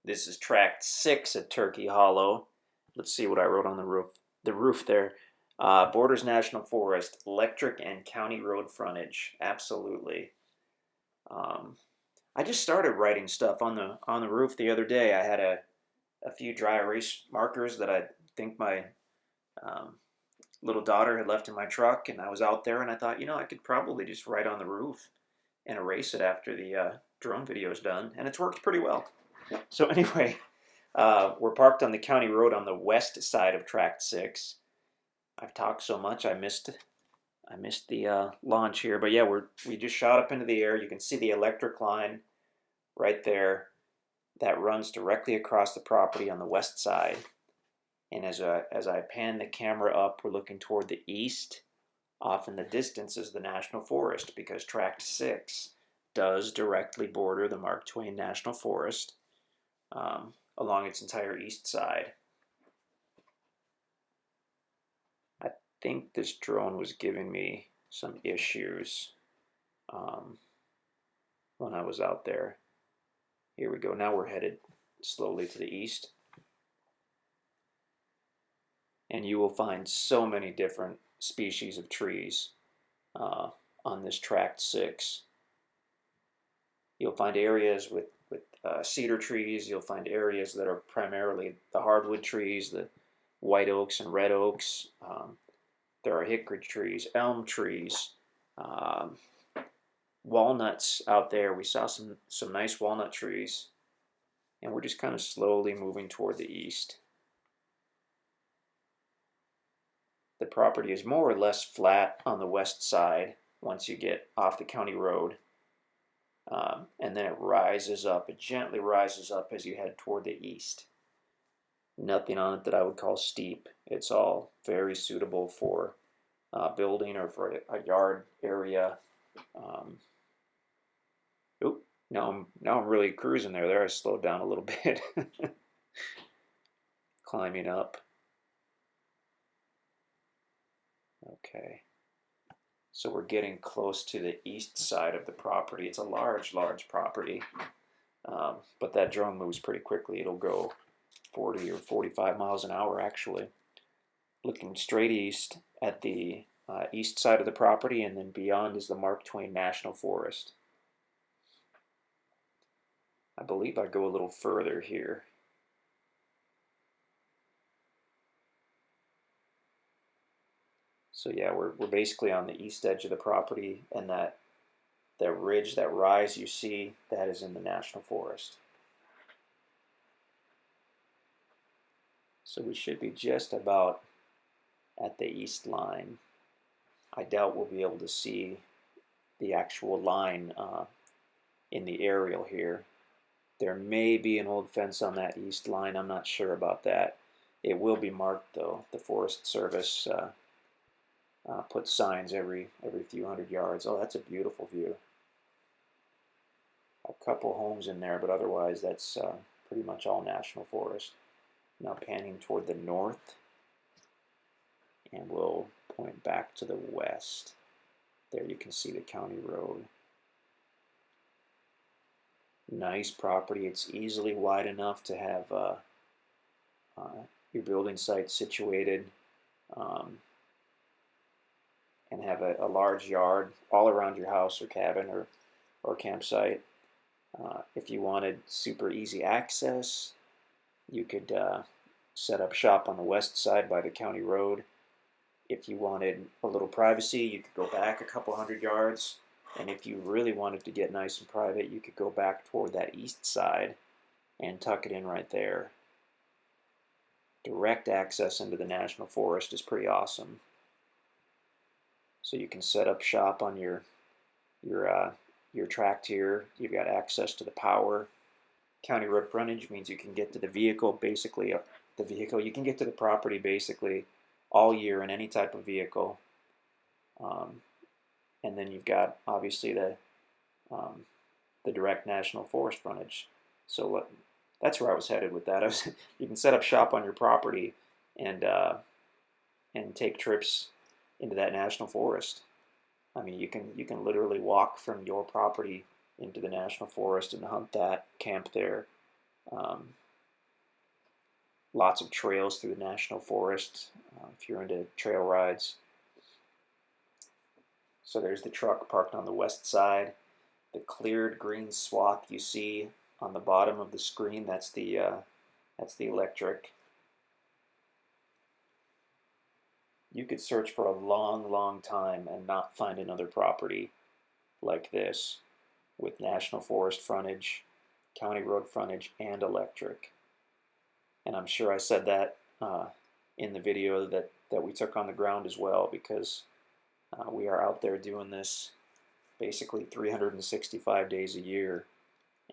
This is Tract 6 at Turkey Hollow. Let's see what I wrote on the roof. The roof there. Borders National Forest, electric and county road frontage. Absolutely. Um, I just started writing stuff on the roof the other day. I had a few dry erase markers that I think my um, little daughter had left in my truck, and I was out there, and I thought, I could probably just write on the roof and erase it after the drone video is done, and it's worked pretty well. So anyway, we're parked on the county road on the west side of Tract 6. I've talked so much I missed the launch here, but yeah, we just shot up into the air. You can see the electric line right there that runs directly across the property on the west side. And as I pan the camera up, we're looking toward the east. Off in the distance is the National Forest, because Tract 6 does directly border the Mark Twain National Forest along its entire east side. I think this drone was giving me some issues when I was out there. Here we go. Now we're headed slowly to the east. And you will find so many different species of trees on this Tract 6. You'll find areas with cedar trees. You'll find areas that are primarily the hardwood trees, the white oaks and red oaks. There are hickory trees, elm trees, walnuts out there. We saw some nice walnut trees, and we're just kind of slowly moving toward the east. The property is more or less flat on the west side once you get off the county road. And then it rises up, it gently rises up as you head toward the east. Nothing on it that I would call steep. It's all very suitable for building or for a yard area. Now I'm really cruising there. I slowed down a little bit. Climbing up. Okay. So we're getting close to the east side of the property. It's a large property, but that drone moves pretty quickly. It'll go 40 or 45 miles an hour, actually. Looking straight east at the east side of the property, and then beyond is the Mark Twain National Forest. I believe I go a little further here. So yeah, we're basically on the east edge of the property, and that ridge, that rise you see, that is in the National Forest. So we should be just about at the east line. I doubt we'll be able to see the actual line in the aerial here. There may be an old fence on that east line. I'm not sure about that. It will be marked though. The Forest Service puts signs every few hundred yards. Oh, that's a beautiful view. A couple homes in there, but otherwise that's pretty much all National Forest. Now panning toward the north, and we'll point back to the west. There you can see the county road. Nice property. It's easily wide enough to have your building site situated and have a large yard all around your house or cabin or campsite. If you wanted super easy access, you could set up shop on the west side by the county road. If you wanted a little privacy, you could go back a couple hundred yards. And if you really wanted to get nice and private, you could go back toward that east side and tuck it in right there. Direct access into the National Forest is pretty awesome. So you can set up shop on your tract here. You've got access to the power. County road frontage means you can get to the vehicle, basically you can get to the property basically all year in any type of vehicle. And then you've got obviously the direct National Forest frontage. So that's where I was headed with that. You can set up shop on your property and take trips into that National Forest. I mean, you can literally walk from your property into the National Forest and hunt that, camp there, Um, Lots of trails through the national forest if you're into trail rides. So there's the truck parked on the west side. The cleared green swath you see on the bottom of the screen, that's the electric. You could search for a long, long time and not find another property like this with national forest frontage, county road frontage, and electric. And I'm sure I said that in the video that we took on the ground as well, because we are out there doing this basically 365 days a year,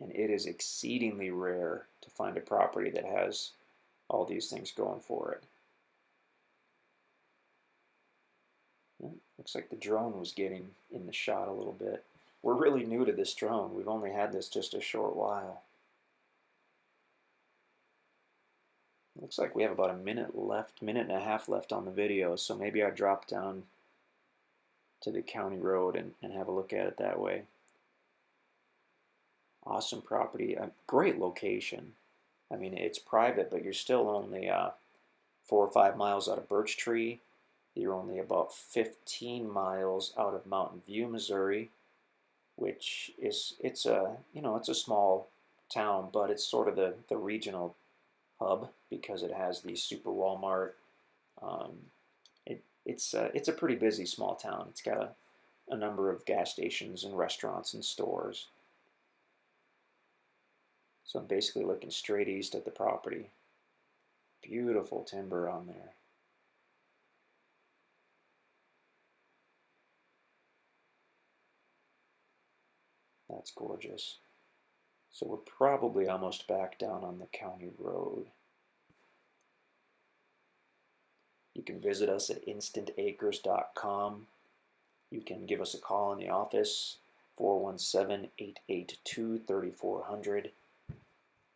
and it is exceedingly rare to find a property that has all these things going for it. Looks like the drone was getting in the shot a little bit. We're really new to this drone. We've only had this just a short while. Looks like we have about a minute left, minute and a half left on the video, so maybe I drop down to the county road and have a look at it that way. Awesome property, a great location. I mean, it's private, but you're still only 4 or 5 miles out of Birch Tree. You're only about 15 miles out of Mountain View, Missouri, which is it's a small town, but it's sort of the regional hub because it has the super Walmart. Um, it's a pretty busy small town. It's got a number of gas stations and restaurants and stores. So I'm basically looking straight east at the property. Beautiful timber on there. That's gorgeous. So we're probably almost back down on the county road. You can visit us at InstantAcres.com. You can give us a call in the office, 417-882-3400.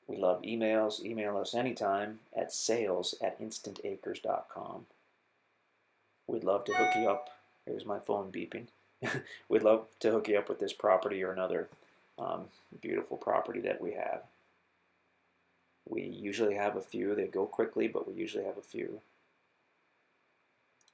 We love emails. Email us anytime at sales@instantacres.com. We'd love to hook you up. Here's my phone beeping. We'd love to hook you up with this property or another beautiful property that we have. We usually have a few. They go quickly, but we usually have a few.